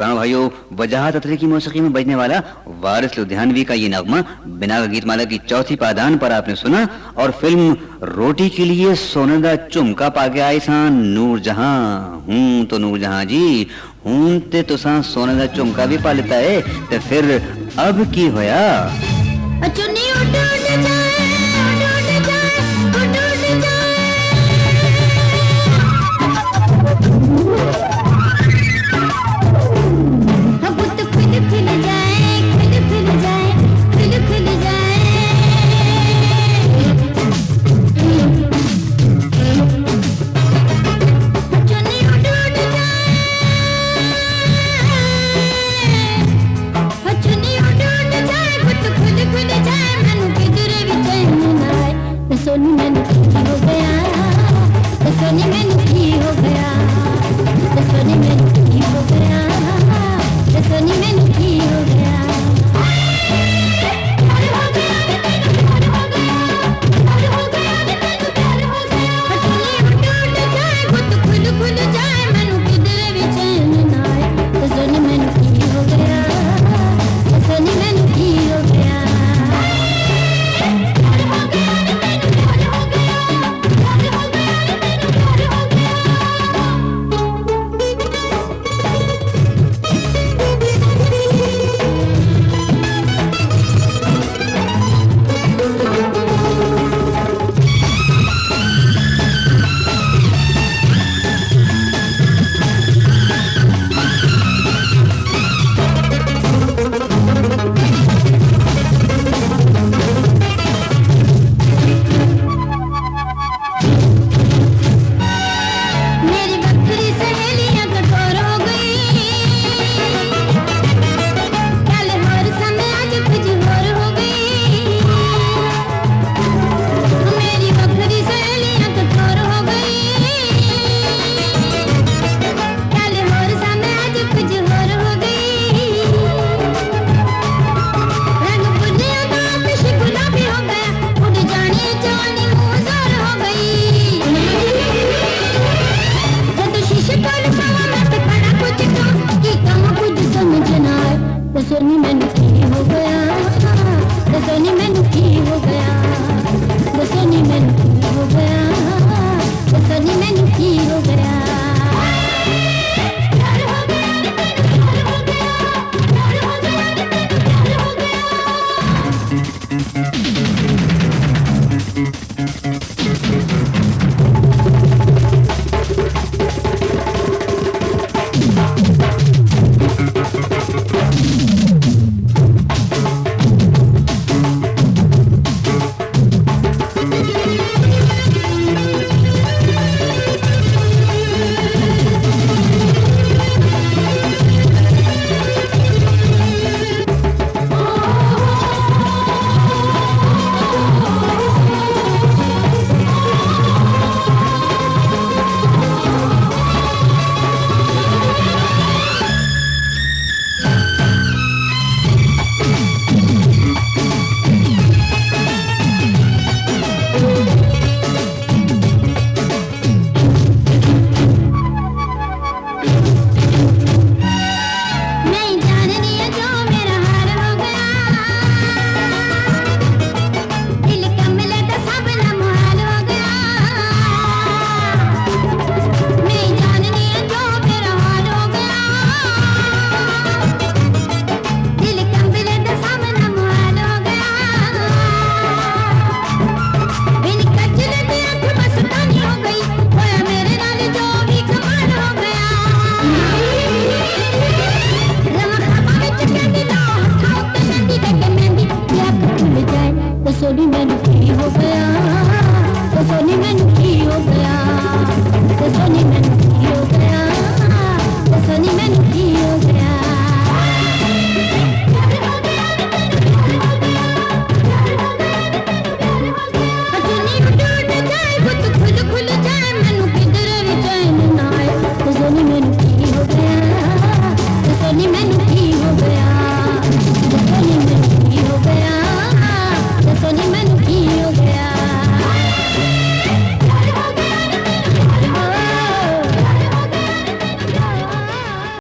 हाँ भाइयों, वजाहत अतरी की मौसीकी में बजने वाला वारिस लुधियानवी का ये नगमा बिना गीतमाला की चौथी पादान पर आपने सुना। और फिल्म रोटी के लिए सोने दा झुमका पा के आए सान नूरजहां। हूं तो नूरजहां जी हूं ते तुसा सोने दा झुमका भी पा लेता है, ते फिर अब की होया। चुन्नी उठ